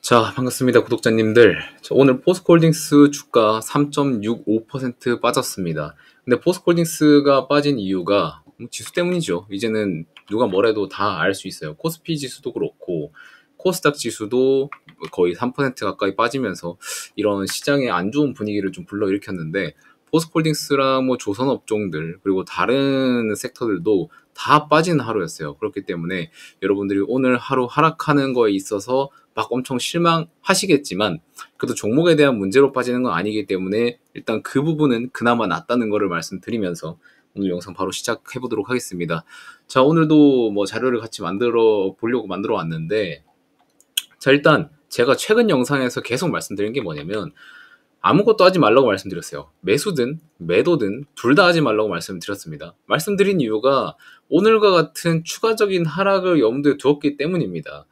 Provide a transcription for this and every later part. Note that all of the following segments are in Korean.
자, 반갑습니다, 구독자님들. 오늘 포스코홀딩스 주가 3.65% 빠졌습니다. 근데 포스코홀딩스가 빠진 이유가 지수 때문이죠. 이제는 누가 뭐래도 다 알 수 있어요. 코스피 지수도 그렇고 코스닥 지수도 거의 3% 가까이 빠지면서 이런 시장의 안 좋은 분위기를 좀 불러일으켰는데, 포스코홀딩스랑 뭐 조선업종들 그리고 다른 섹터들도 다 빠진 하루였어요. 그렇기 때문에 여러분들이 오늘 하루 하락하는 거에 있어서 막 엄청 실망하시겠지만, 그래도 종목에 대한 문제로 빠지는 건 아니기 때문에 일단 그 부분은 그나마 낫다는 거를 말씀드리면서 오늘 영상 바로 시작해 보도록 하겠습니다. 자, 오늘도 뭐 자료를 같이 만들어 보려고 만들어 왔는데, 자, 일단 제가 최근 영상에서 계속 말씀드린 게 뭐냐면, 아무것도 하지 말라고 말씀드렸어요. 매수든 매도든 둘 다 하지 말라고 말씀드렸습니다. 말씀드린 이유가 오늘과 같은 추가적인 하락을 염두에 두었기 때문입니다.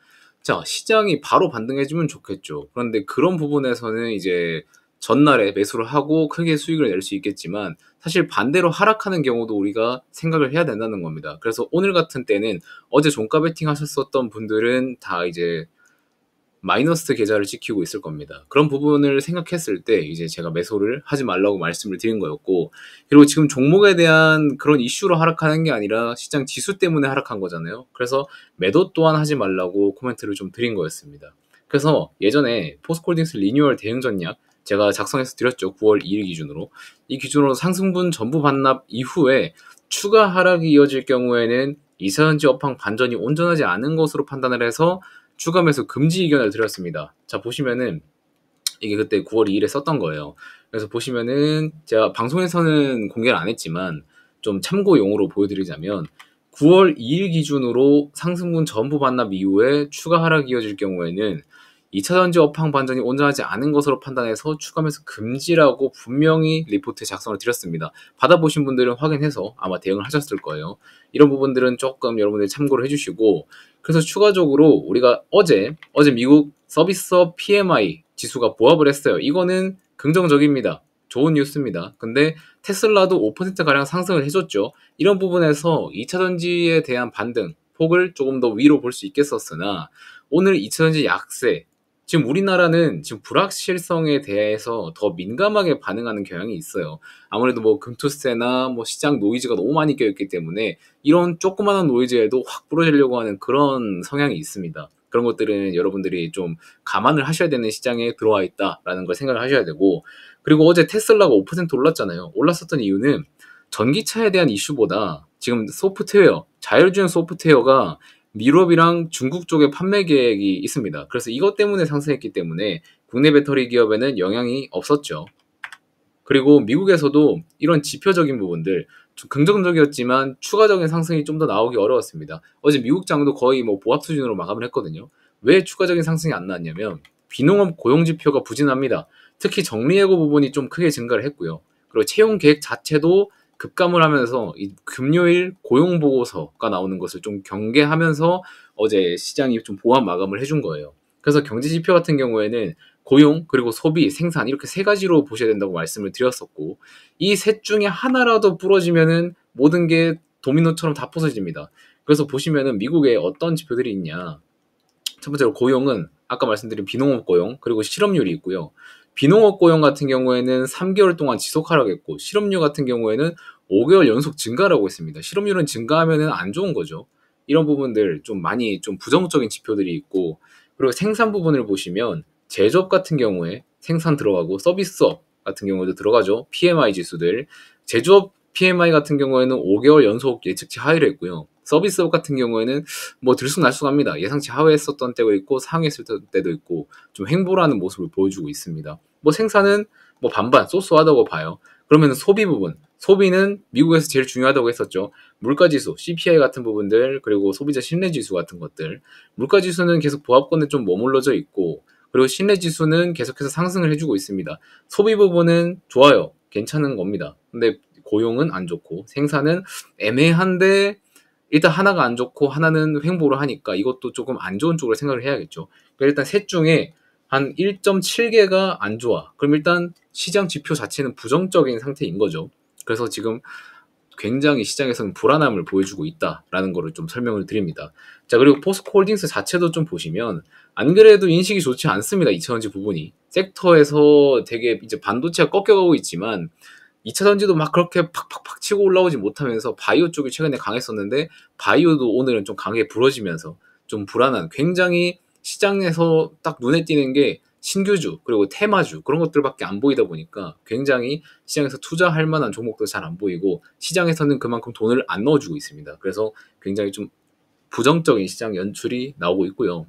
자, 시장이 바로 반등해주면 좋겠죠. 그런데 그런 부분에서는 이제 전날에 매수를 하고 크게 수익을 낼 수 있겠지만, 사실 반대로 하락하는 경우도 우리가 생각을 해야 된다는 겁니다. 그래서 오늘 같은 때는 어제 종가 베팅 하셨었던 분들은 다 이제 마이너스 계좌를 지키고 있을 겁니다. 그런 부분을 생각했을 때 이제 제가 매수를 하지 말라고 말씀을 드린 거였고, 그리고 지금 종목에 대한 그런 이슈로 하락하는 게 아니라 시장 지수 때문에 하락한 거잖아요. 그래서 매도 또한 하지 말라고 코멘트를 좀 드린 거였습니다. 그래서 예전에 포스코홀딩스 리뉴얼 대응 전략 제가 작성해서 드렸죠. 9월 2일 기준으로. 이 기준으로 상승분 전부 반납 이후에 추가 하락이 이어질 경우에는 2차전지 업황 반전이 온전하지 않은 것으로 판단을 해서 추가 매수 금지 의견을 드렸습니다. 자, 보시면은 이게 그때 9월 2일에 썼던 거예요. 그래서 보시면은 제가 방송에서는 공개를 안 했지만 좀 참고용으로 보여드리자면, 9월 2일 기준으로 상승분 전부 반납 이후에 추가 하락이 이어질 경우에는 2차전지 업황 반전이 온전하지 않은 것으로 판단해서 추가 매수 금지라고 분명히 리포트에 작성을 드렸습니다. 받아보신 분들은 확인해서 아마 대응을 하셨을 거예요. 이런 부분들은 조금 여러분들이 참고를 해주시고, 그래서 추가적으로 우리가 어제 미국 서비스업 PMI 지수가 보합을 했어요. 이거는 긍정적입니다. 좋은 뉴스입니다. 근데 테슬라도 5%가량 상승을 해줬죠. 이런 부분에서 2차전지에 대한 반등 폭을 조금 더 위로 볼 수 있겠었으나, 오늘 2차전지 약세, 지금 우리나라는 지금 불확실성에 대해서 더 민감하게 반응하는 경향이 있어요. 아무래도 뭐 금투세나 뭐 시장 노이즈가 너무 많이 껴있기 때문에 이런 조그마한 노이즈에도 확 부러지려고 하는 그런 성향이 있습니다. 그런 것들은 여러분들이 좀 감안을 하셔야 되는 시장에 들어와 있다라는 걸 생각을 하셔야 되고, 그리고 어제 테슬라가 5% 올랐잖아요. 올랐었던 이유는 전기차에 대한 이슈보다 지금 소프트웨어, 자율주행 소프트웨어가 미국이랑 중국 쪽에 판매 계획이 있습니다. 그래서 이것 때문에 상승했기 때문에 국내 배터리 기업에는 영향이 없었죠. 그리고 미국에서도 이런 지표적인 부분들 좀 긍정적이었지만 추가적인 상승이 좀 더 나오기 어려웠습니다. 어제 미국 장도 거의 뭐 보합 수준으로 마감을 했거든요. 왜 추가적인 상승이 안 나왔냐면 비농업 고용 지표가 부진합니다. 특히 정리해고 부분이 좀 크게 증가를 했고요. 그리고 채용 계획 자체도 급감을 하면서 이 금요일 고용 보고서가 나오는 것을 좀 경계하면서 어제 시장이 좀 보합 마감을 해준 거예요. 그래서 경제 지표 같은 경우에는 고용, 그리고 소비, 생산, 이렇게 세 가지로 보셔야 된다고 말씀을 드렸었고, 이 셋 중에 하나라도 부러지면은 모든 게 도미노처럼 다 부서집니다. 그래서 보시면은 미국에 어떤 지표들이 있냐. 첫 번째로 고용은 아까 말씀드린 비농업 고용, 그리고 실업률이 있고요. 비농업 고용 같은 경우에는 3개월 동안 지속 하락했고, 실업률 같은 경우에는 5개월 연속 증가라고 했습니다. 실업률은 증가하면은 안 좋은 거죠. 이런 부분들 좀 많이 좀 부정적인 지표들이 있고, 그리고 생산 부분을 보시면 제조업 같은 경우에 생산 들어가고 서비스업 같은 경우도 들어가죠. PMI 지수들. 제조업 PMI 같은 경우에는 5개월 연속 예측치 하회를 했고요. 서비스업 같은 경우에는 뭐 들쑥날쑥합니다. 예상치 하회했었던 때도 있고 상회했을 때도 있고 좀 횡보라는 모습을 보여주고 있습니다. 뭐 생산은 뭐 반반 소소하다고 봐요. 그러면 소비 부분, 소비는 미국에서 제일 중요하다고 했었죠. 물가지수, CPI 같은 부분들, 그리고 소비자 신뢰지수 같은 것들. 물가지수는 계속 보합권에 좀 머물러져 있고, 그리고 신뢰지수는 계속해서 상승을 해주고 있습니다. 소비 부분은 좋아요. 괜찮은 겁니다. 근데 고용은 안 좋고 생산은 애매한데, 일단 하나가 안 좋고 하나는 횡보를 하니까 이것도 조금 안 좋은 쪽으로 생각을 해야겠죠. 그러니까 일단 셋 중에 한 1.7개가 안 좋아. 그럼 일단 시장 지표 자체는 부정적인 상태인 거죠. 그래서 지금 굉장히 시장에서는 불안함을 보여주고 있다라는 거를 좀 설명을 드립니다. 자, 그리고 포스코홀딩스 자체도 좀 보시면 안 그래도 인식이 좋지 않습니다. 2차전지 부분이. 섹터에서 되게 이제 반도체가 꺾여가고 있지만 2차전지도 막 그렇게 팍팍팍 치고 올라오지 못하면서 바이오 쪽이 최근에 강했었는데 바이오도 오늘은 좀 강하게 부러지면서 좀 불안한, 굉장히 시장에서 딱 눈에 띄는 게 신규주 그리고 테마주 그런 것들밖에 안 보이다 보니까 굉장히 시장에서 투자할 만한 종목도 잘 안 보이고 시장에서는 그만큼 돈을 안 넣어주고 있습니다. 그래서 굉장히 좀 부정적인 시장 연출이 나오고 있고요.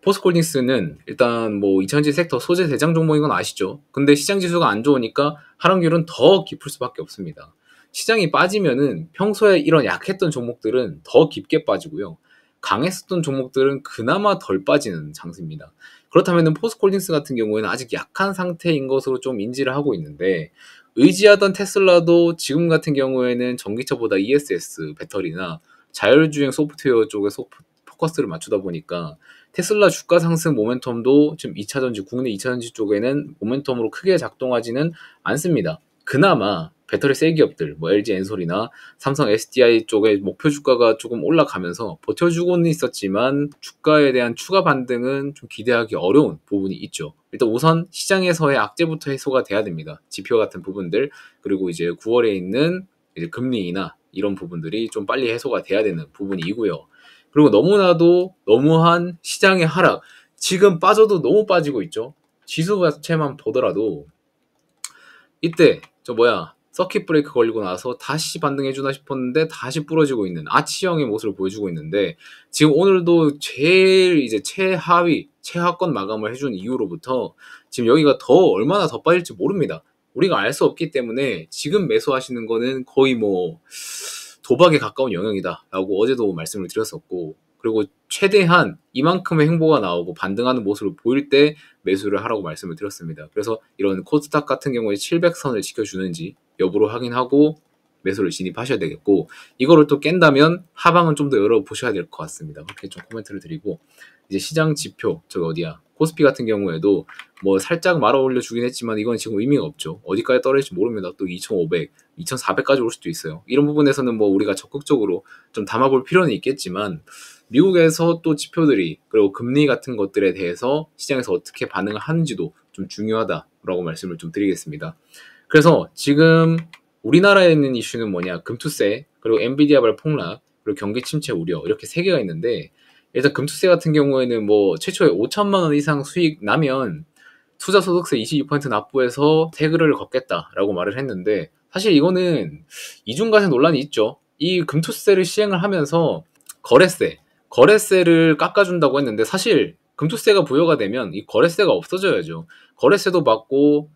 포스코홀딩스는 일단 뭐 2차전지 섹터 소재 대장 종목인 건 아시죠? 근데 시장 지수가 안 좋으니까 하락률은 더 깊을 수밖에 없습니다. 시장이 빠지면은 평소에 이런 약했던 종목들은 더 깊게 빠지고요. 강했었던 종목들은 그나마 덜 빠지는 장세입니다. 그렇다면 포스코홀딩스 같은 경우에는 아직 약한 상태인 것으로 좀 인지를 하고 있는데 의지하던 테슬라도 지금 같은 경우에는 전기차보다 ESS 배터리나 자율주행 소프트웨어 쪽에 포커스를 맞추다 보니까 테슬라 주가 상승 모멘텀도 지금 2차전지, 국내 2차전지 쪽에는 모멘텀으로 크게 작동하지는 않습니다. 그나마 배터리 셀 기업들, 뭐 LG 엔솔이나 삼성 SDI 쪽의 목표 주가가 조금 올라가면서 버텨주고는 있었지만 주가에 대한 추가 반등은 좀 기대하기 어려운 부분이 있죠. 일단 우선 시장에서의 악재부터 해소가 돼야 됩니다. 지표 같은 부분들, 그리고 이제 9월에 있는 이제 금리 인하 이런 부분들이 좀 빨리 해소가 돼야 되는 부분이고요. 그리고 너무나도 너무한 시장의 하락, 지금 빠져도 너무 빠지고 있죠. 지수 자체만 보더라도 이때 서킷 브레이크 걸리고 나서 다시 반등해주나 싶었는데 다시 부러지고 있는 아치형의 모습을 보여주고 있는데 지금 오늘도 제일 이제 최하권 마감을 해준 이후로부터 지금 여기가 얼마나 더 빠질지 모릅니다. 우리가 알 수 없기 때문에 지금 매수하시는 거는 거의 뭐 도박에 가까운 영역이다라고 어제도 말씀을 드렸었고, 그리고 최대한 이만큼의 행보가 나오고 반등하는 모습을 보일 때 매수를 하라고 말씀을 드렸습니다. 그래서 이런 코스닥 같은 경우에 700선을 지켜주는지 여부를 확인하고 매수를 진입하셔야 되겠고, 이거를 또 깬다면 하방은 좀 더 열어보셔야 될 것 같습니다. 그렇게 좀 코멘트를 드리고, 이제 시장 지표, 코스피 같은 경우에도 뭐 살짝 말아 올려주긴 했지만 이건 지금 의미가 없죠. 어디까지 떨어질지 모릅니다. 또 2,500, 2,400까지 올 수도 있어요. 이런 부분에서는 뭐 우리가 적극적으로 좀 담아볼 필요는 있겠지만 미국에서 또 지표들이 그리고 금리 같은 것들에 대해서 시장에서 어떻게 반응을 하는지도 좀 중요하다라고 말씀을 좀 드리겠습니다. 그래서 지금 우리나라에 있는 이슈는 뭐냐? 금투세, 그리고 엔비디아발 폭락, 그리고 경기 침체 우려, 이렇게 세 개가 있는데, 일단 금투세 같은 경우에는 뭐 최초에 5천만 원 이상 수익 나면 투자소득세 22% 납부해서 태그를 걷겠다라고 말을 했는데, 사실 이거는 이중과세 논란이 있죠. 이 금투세를 시행을 하면서 거래세를 깎아준다고 했는데, 사실 금투세가 부여가 되면 이 거래세가 없어져야죠. 거래세도 받고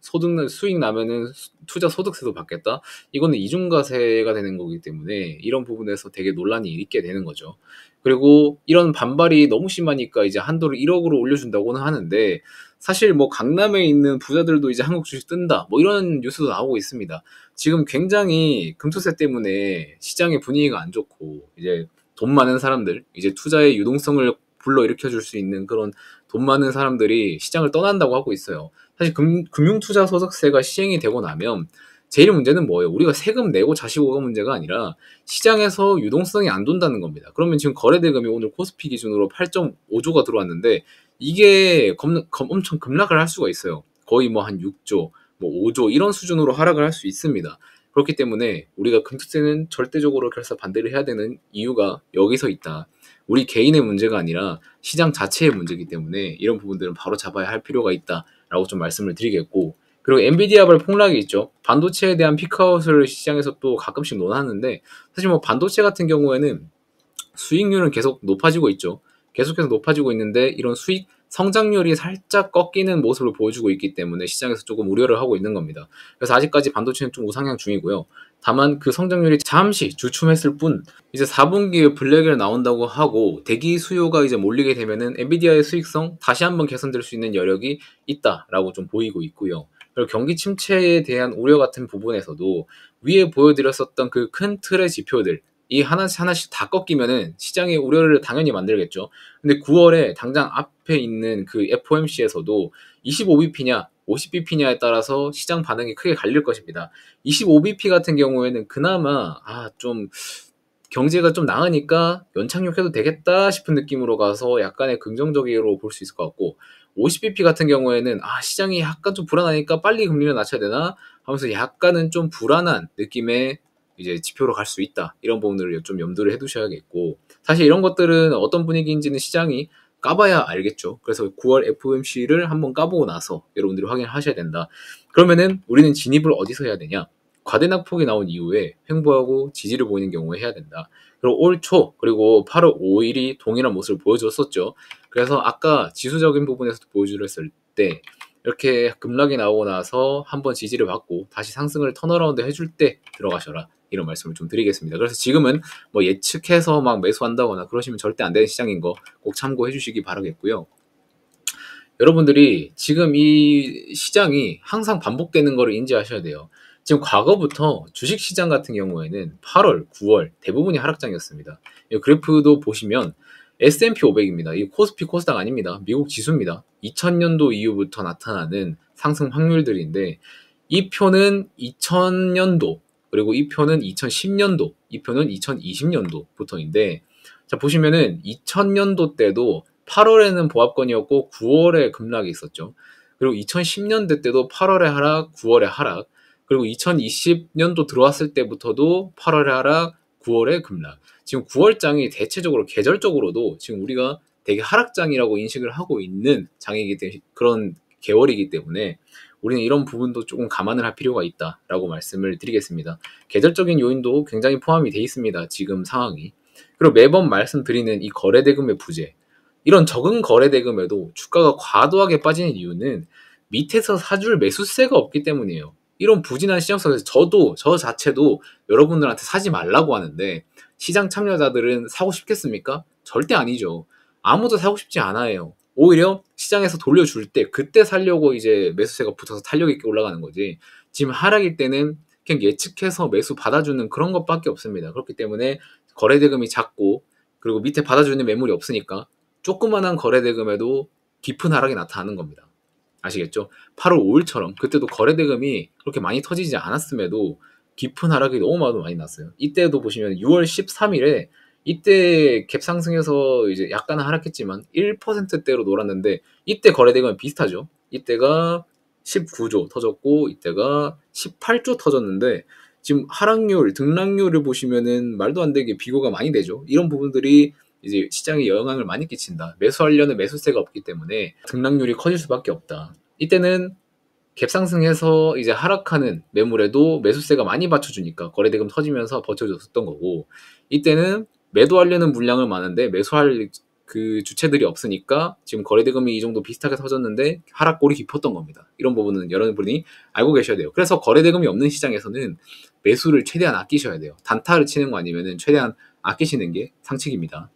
수익 나면은 투자 소득세도 받겠다. 이거는 이중과세가 되는 거기 때문에 이런 부분에서 되게 논란이 있게 되는 거죠. 그리고 이런 반발이 너무 심하니까 이제 한도를 1억으로 올려준다고는 하는데, 사실 뭐 강남에 있는 부자들도 이제 한국 주식 뜬다, 뭐 이런 뉴스도 나오고 있습니다. 지금 굉장히 금투세 때문에 시장의 분위기가 안 좋고, 이제 돈 많은 사람들, 이제 투자의 유동성을 불러일으켜 줄 수 있는 그런 돈 많은 사람들이 시장을 떠난다고 하고 있어요. 사실 금융투자소득세가 시행이 되고 나면 제일 문제는 뭐예요? 우리가 세금 내고 자시고가 문제가 아니라 시장에서 유동성이 안 돈다는 겁니다. 그러면 지금 거래대금이 오늘 코스피 기준으로 8.5조가 들어왔는데 이게 엄청 급락을 할 수가 있어요. 거의 뭐 한 6조, 뭐 5조 이런 수준으로 하락을 할 수 있습니다. 그렇기 때문에 우리가 금투세는 절대적으로 결사 반대를 해야 되는 이유가 여기서 있다. 우리 개인의 문제가 아니라 시장 자체의 문제이기 때문에 이런 부분들은 바로 잡아야 할 필요가 있다라고 좀 말씀을 드리겠고, 그리고 엔비디아발 폭락이 있죠. 반도체에 대한 피크아웃을 시장에서 또 가끔씩 논하는데, 사실 뭐 반도체 같은 경우에는 수익률은 계속 높아지고 있죠. 계속해서 높아지고 있는데 이런 수익 성장률이 살짝 꺾이는 모습을 보여주고 있기 때문에 시장에서 조금 우려를 하고 있는 겁니다. 그래서 아직까지 반도체는 좀 우상향 중이고요. 다만 그 성장률이 잠시 주춤했을 뿐, 이제 4분기에 블랙을 나온다고 하고 대기 수요가 이제 몰리게 되면은 엔비디아의 수익성 다시 한번 개선될 수 있는 여력이 있다라고 좀 보이고 있고요. 그리고 경기 침체에 대한 우려 같은 부분에서도 위에 보여드렸었던 그 큰 틀의 지표들, 이 하나씩 다 꺾이면은 시장의 우려를 당연히 만들겠죠. 근데 9월에 당장 앞에 있는 그 FOMC에서도 25bp냐 50bp냐에 따라서 시장 반응이 크게 갈릴 것입니다. 25bp 같은 경우에는 그나마 좀 경제가 좀 나으니까 연착륙해도 되겠다 싶은 느낌으로 가서 약간의 긍정적으로 볼 수 있을 것 같고, 50bp 같은 경우에는 시장이 약간 좀 불안하니까 빨리 금리를 낮춰야 되나 하면서 약간은 좀 불안한 느낌의 이제 지표로 갈 수 있다. 이런 부분들을 좀 염두를 해두셔야겠고, 사실 이런 것들은 어떤 분위기인지는 시장이 까봐야 알겠죠. 그래서 9월 FOMC를 한번 까보고 나서 여러분들이 확인을 하셔야 된다. 그러면은 우리는 진입을 어디서 해야 되냐? 과대낙폭이 나온 이후에 횡보하고 지지를 보이는 경우에 해야 된다. 그리고 올 초 그리고 8월 5일이 동일한 모습을 보여줬었죠. 그래서 아까 지수적인 부분에서도 보여주렸을 때 이렇게 급락이 나오고 나서 한번 지지를 받고 다시 상승을 턴어라운드 해줄 때 들어가셔라, 이런 말씀을 좀 드리겠습니다. 그래서 지금은 뭐 예측해서 막 매수한다거나 그러시면 절대 안 되는 시장인 거 꼭 참고해 주시기 바라겠고요. 여러분들이 지금 이 시장이 항상 반복되는 거를 인지하셔야 돼요. 지금 과거부터 주식시장 같은 경우에는 8월, 9월 대부분이 하락장이었습니다. 이 그래프도 보시면 S&P 500입니다. 이 코스피 코스닥 아닙니다. 미국 지수입니다. 2000년도 이후부터 나타나는 상승 확률들인데, 이 표는 2000년도, 그리고 이 표는 2010년도, 이 표는 2020년도부터인데, 자 보시면은 2000년도 때도 8월에는 보합권이었고 9월에 급락이 있었죠. 그리고 2010년대 때도 8월에 하락, 9월에 하락, 그리고 2020년도 들어왔을 때부터도 8월에 하락, 9월에 급락. 지금 9월장이 대체적으로 계절적으로도 지금 우리가 되게 하락장이라고 인식을 하고 있는 장이기 때문에, 그런 계월이기 때문에 우리는 이런 부분도 조금 감안을 할 필요가 있다라고 말씀을 드리겠습니다. 계절적인 요인도 굉장히 포함이 되어 있습니다. 지금 상황이. 그리고 매번 말씀드리는 이 거래대금의 부재, 이런 적은 거래대금에도 주가가 과도하게 빠지는 이유는 밑에서 사줄 매수세가 없기 때문이에요. 이런 부진한 시장 속에서 저 자체도 여러분들한테 사지 말라고 하는데, 시장 참여자들은 사고 싶겠습니까? 절대 아니죠. 아무도 사고 싶지 않아요. 오히려 시장에서 돌려줄 때 그때 살려고 이제 매수세가 붙어서 탄력 있게 올라가는 거지, 지금 하락일 때는 그냥 예측해서 매수 받아주는 그런 것밖에 없습니다. 그렇기 때문에 거래대금이 작고, 그리고 밑에 받아주는 매물이 없으니까 조그만한 거래대금에도 깊은 하락이 나타나는 겁니다. 아시겠죠? 8월 5일처럼 그때도 거래대금이 그렇게 많이 터지지 않았음에도 깊은 하락이 너무 많이 났어요. 이때도 보시면 6월 13일에 이때 갭 상승해서 이제 약간은 하락했지만 1%대로 놀았는데, 이때 거래대금은 비슷하죠. 이때가 19조 터졌고 이때가 18조 터졌는데, 지금 하락률, 등락률을 보시면은 말도 안 되게 비교가 많이 되죠. 이런 부분들이 이제 시장에 영향을 많이 끼친다. 매수하려는 매수세가 없기 때문에 등락률이 커질 수밖에 없다. 이때는 갭 상승해서 이제 하락하는 매물에도 매수세가 많이 받쳐주니까 거래대금 터지면서 버텨줬었던 거고, 이때는 매도하려는 물량은 많은데 매수할 그 주체들이 없으니까 지금 거래대금이 이 정도 비슷하게 터졌는데 하락골이 깊었던 겁니다. 이런 부분은 여러분이 알고 계셔야 돼요. 그래서 거래대금이 없는 시장에서는 매수를 최대한 아끼셔야 돼요. 단타를 치는 거 아니면은 최대한 아끼시는 게 상책입니다.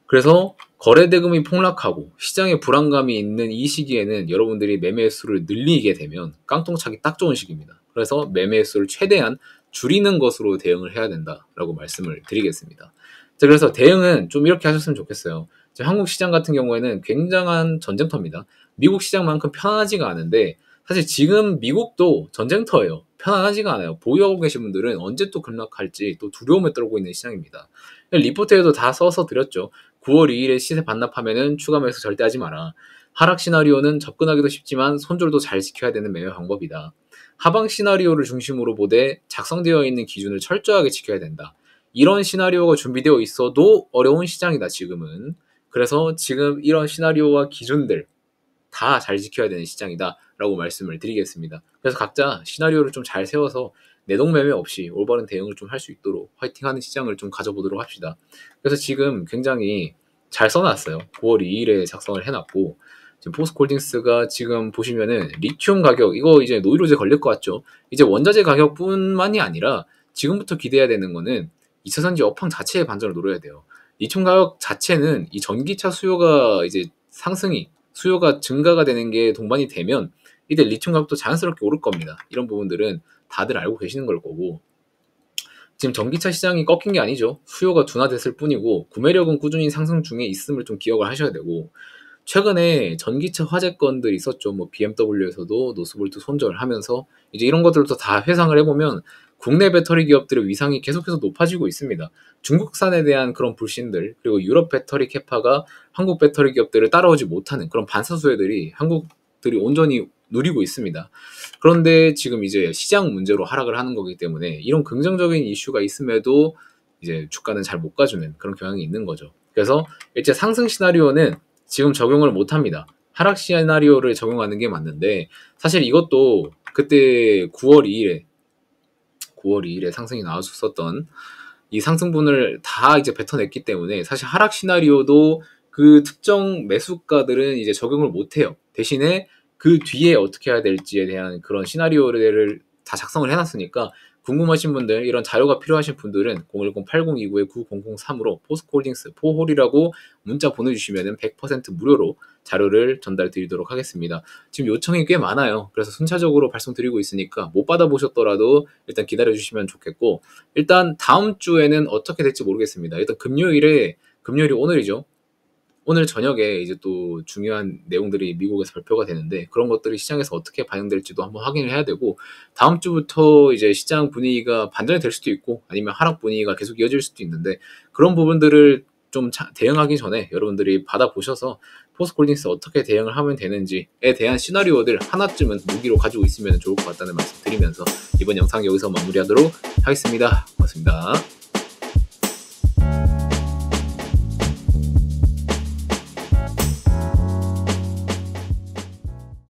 그래서 거래대금이 폭락하고 시장에 불안감이 있는 이 시기에는 여러분들이 매매 수를 늘리게 되면 깡통차기 딱 좋은 시기입니다. 그래서 매매 수를 최대한 줄이는 것으로 대응을 해야 된다라고 말씀을 드리겠습니다. 자, 그래서 대응은 좀 이렇게 하셨으면 좋겠어요. 한국 시장 같은 경우에는 굉장한 전쟁터입니다. 미국 시장만큼 편안하지가 않은데, 사실 지금 미국도 전쟁터예요. 편안하지가 않아요. 보유하고 계신 분들은 언제 또 급락할지 또 두려움에 떨고 있는 시장입니다. 리포트에도 다 써서 드렸죠. 9월 2일에 시세 반납하면은 추가 매수 절대 하지 마라. 하락 시나리오는 접근하기도 쉽지만 손절도 잘 지켜야 되는 매매 방법이다. 하방 시나리오를 중심으로 보되 작성되어 있는 기준을 철저하게 지켜야 된다. 이런 시나리오가 준비되어 있어도 어려운 시장이다, 지금은. 그래서 지금 이런 시나리오와 기준들 다 잘 지켜야 되는 시장이다 라고 말씀을 드리겠습니다. 그래서 각자 시나리오를 좀 잘 세워서 내동매매 없이 올바른 대응을 좀 할 수 있도록 화이팅하는 시장을 좀 가져보도록 합시다. 그래서 지금 굉장히 잘 써놨어요. 9월 2일에 작성을 해놨고, 지금 포스코홀딩스가 지금 보시면은 리튬 가격, 이거 이제 노이로제 걸릴 것 같죠. 이제 원자재 가격뿐만이 아니라 지금부터 기대해야 되는 거는 2차전지 업황 자체의 반전을 노려야 돼요. 리튬 가격 자체는 이 전기차 수요가 이제 수요가 증가가 되는 게 동반이 되면 이때 리튬 가격도 자연스럽게 오를 겁니다. 이런 부분들은 다들 알고 계시는 걸 거고, 지금 전기차 시장이 꺾인 게 아니죠. 수요가 둔화됐을 뿐이고 구매력은 꾸준히 상승 중에 있음을 좀 기억을 하셔야 되고, 최근에 전기차 화재 건들이 있었죠. 뭐 BMW에서도 노스볼트 손절하면서 이제 이런 것들도 다 회상을 해보면 국내 배터리 기업들의 위상이 계속해서 높아지고 있습니다. 중국산에 대한 그런 불신들, 그리고 유럽 배터리 캐파가 한국 배터리 기업들을 따라오지 못하는 그런 반사수혜들이 한국들이 온전히 누리고 있습니다. 그런데 지금 이제 시장 문제로 하락을 하는 거기 때문에 이런 긍정적인 이슈가 있음에도 이제 주가는 잘 못 가주는 그런 경향이 있는 거죠. 그래서 일제 상승 시나리오는 지금 적용을 못 합니다. 하락 시나리오를 적용하는 게 맞는데, 사실 이것도 그때 9월 2일에 상승이 나왔었던 이 상승분을 다 이제 뱉어냈기 때문에 사실 하락 시나리오도 그 특정 매수가들은 이제 적용을 못 해요. 대신에 그 뒤에 어떻게 해야 될지에 대한 그런 시나리오를 다 작성을 해놨으니까, 궁금하신 분들, 이런 자료가 필요하신 분들은 010-8029-9003으로 포스코홀딩스 포홀이라고 문자 보내주시면 100% 무료로 자료를 전달 드리도록 하겠습니다. 지금 요청이 꽤 많아요. 그래서 순차적으로 발송드리고 있으니까 못 받아보셨더라도 일단 기다려주시면 좋겠고, 일단 다음 주에는 어떻게 될지 모르겠습니다. 일단 금요일이 오늘이죠. 오늘 저녁에 이제 또 중요한 내용들이 미국에서 발표가 되는데, 그런 것들이 시장에서 어떻게 반영될지도 한번 확인을 해야 되고, 다음 주부터 이제 시장 분위기가 반전이 될 수도 있고 아니면 하락 분위기가 계속 이어질 수도 있는데, 그런 부분들을 좀 대응하기 전에 여러분들이 받아보셔서 포스코홀딩스 어떻게 대응을 하면 되는지에 대한 시나리오들 하나쯤은 무기로 가지고 있으면 좋을 것 같다는 말씀 드리면서 이번 영상 여기서 마무리하도록 하겠습니다. 고맙습니다.